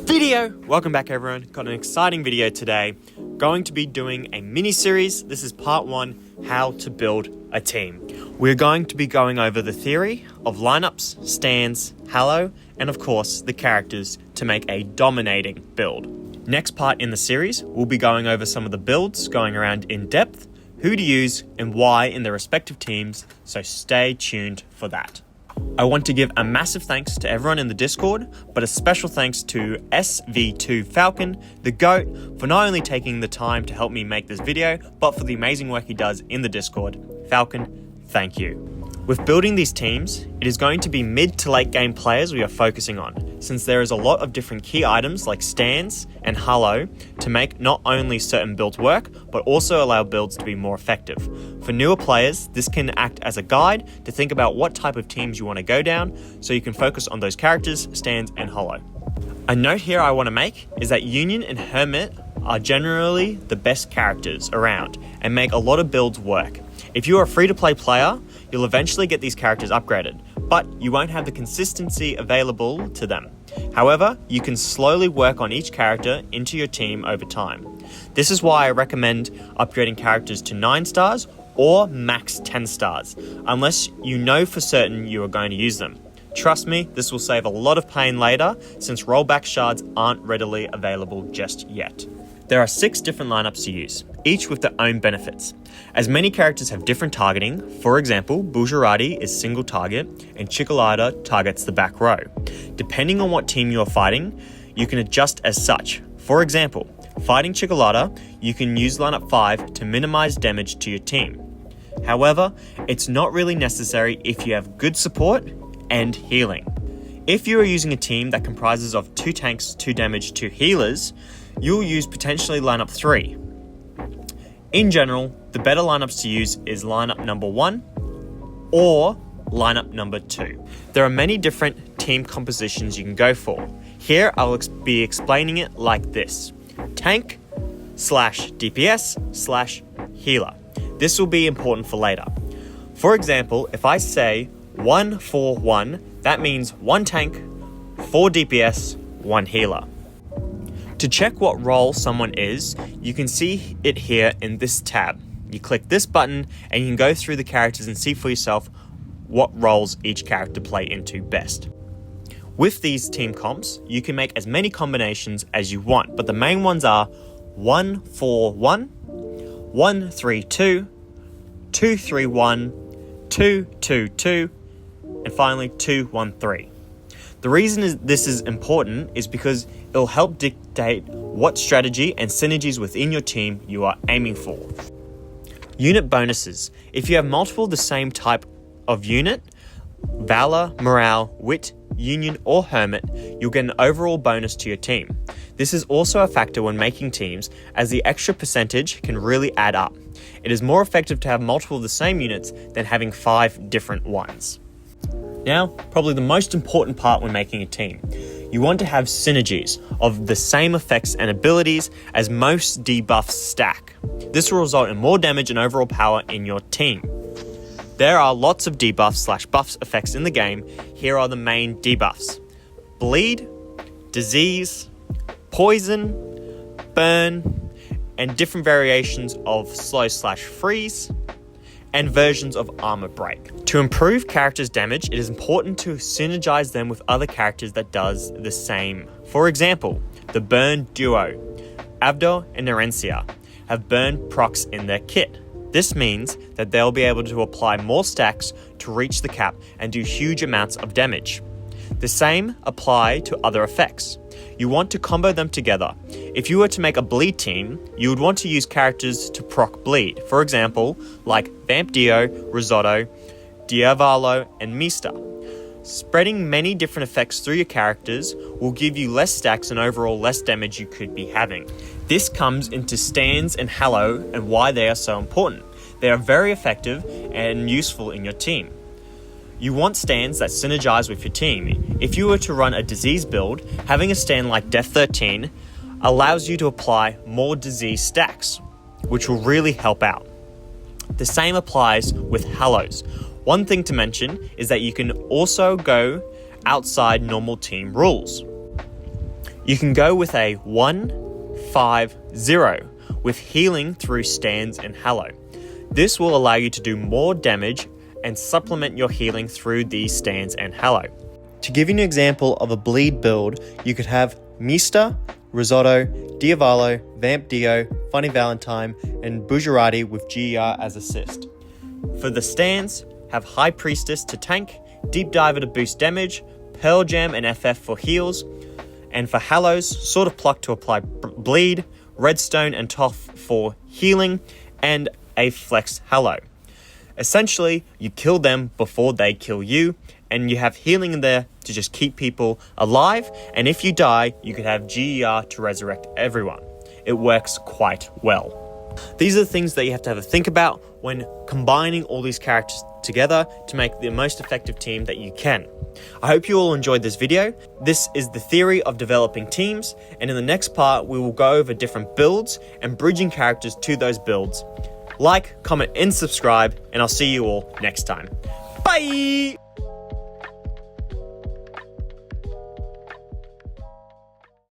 video. Welcome back everyone. Got an exciting video today. Going to be doing a mini series. This is part 1, how to build a team. We're going to be going over the theory of lineups, stands, halo, and of course the characters to make a dominating build. Next part in the series, we'll be going over some of the builds, going around in depth, who to use and why in their respective teams, so stay tuned for that. I want to give a massive thanks to everyone in the Discord, but a special thanks to SV2 Falcon, the GOAT, for not only taking the time to help me make this video, but for the amazing work he does in the Discord. Falcon, thank you. With building these teams, it is going to be mid to late game players we are focusing on, since there is a lot of different key items like stands and halo to make not only certain builds work, but also allow builds to be more effective. For newer players, this can act as a guide to think about what type of teams you want to go down, so you can focus on those characters, stands, and holo. A note here I want to make is that Union and Hermit are generally the best characters around and make a lot of builds work. If you are a free-to-play player, you'll eventually get these characters upgraded, but you won't have the consistency available to them. However, you can slowly work on each character into your team over time. This is why I recommend upgrading characters to 9 stars or max 10 stars, unless you know for certain you are going to use them. Trust me, this will save a lot of pain later, since rollback shards aren't readily available just yet. There are 6 different lineups to use, each with their own benefits. As many characters have different targeting, for example, Bujarati is single target and Chikolata targets the back row. Depending on what team you are fighting, you can adjust as such. For example, fighting Chikolata, you can use lineup 5 to minimize damage to your team. However, it's not really necessary if you have good support and healing. If you are using a team that comprises of 2 tanks, 2 damage, 2 healers, you'll use potentially lineup 3. In general, the better lineups to use is lineup number 1 or lineup number 2. There are many different team compositions you can go for. Here I'll be explaining it like this: tank slash DPS slash healer. This will be important for later. For example, if I say 1-4-1, that means 1 tank, 4 DPS, 1 healer. To check what role someone is, you can see it here in this tab. You click this button and you can go through the characters and see for yourself what roles each character play into best. With these team comps, you can make as many combinations as you want, but the main ones are 1-4-1, 1-3-2, 2-3-1, 2-2-2, and finally 2-1-3. The reason this is important is because it'll help dictate what strategy and synergies within your team you are aiming for. Unit bonuses. If you have multiple the same type of unit, Valor, Morale, Wit, Union, or Hermit, you'll get an overall bonus to your team. This is also a factor when making teams, as the extra percentage can really add up. It is more effective to have multiple of the same units than having 5 different ones. Now, probably the most important part when making a team. You want to have synergies of the same effects and abilities as most debuffs stack. This will result in more damage and overall power in your team. There are lots of debuffs slash buffs effects in the game. Here are the main debuffs: bleed, disease, poison, burn, and different variations of slow slash freeze, and versions of armor break. To improve characters' damage, it is important to synergize them with other characters that does the same. For example, the burn duo, Avdo and Nerencia, have burn procs in their kit. This means that they'll be able to apply more stacks to reach the cap and do huge amounts of damage. The same apply to other effects. You want to combo them together. If you were to make a bleed team, you would want to use characters to proc bleed. For example, like Vamp Dio, Risotto, Diavolo, and Mista. Spreading many different effects through your characters will give you less stacks and overall less damage you could be having. This comes into stands and halo and why they are so important. They are very effective and useful in your team. You want stands that synergize with your team. If you were to run a disease build, having a stand like Death 13 allows you to apply more disease stacks, which will really help out. The same applies with halos. One thing to mention is that you can also go outside normal team rules. You can go with a 1-5-0 with healing through stands and Hallow. This will allow you to do more damage and supplement your healing through these stands and Hallow. To give you an example of a bleed build, you could have Mista, Risotto, Diavolo, Vamp Dio, Funny Valentine, and Bujarati with GER as assist. For the stands, have High Priestess to tank, Deep Diver to boost damage, Pearl Jam and FF for heals, and for Hallows, Sword of Pluck to apply bleed, Redstone and Toff for healing, and a Flex Hallow. Essentially, you kill them before they kill you, and you have healing in there to just keep people alive, and if you die, you could have GER to resurrect everyone. It works quite well. These are the things that you have to have a think about when combining all these characters together to make the most effective team that you can. I hope you all enjoyed this video. This is the theory of developing teams, and in the next part, we will go over different builds and bridging characters to those builds. Like, comment, and subscribe, and I'll see you all next time. Bye!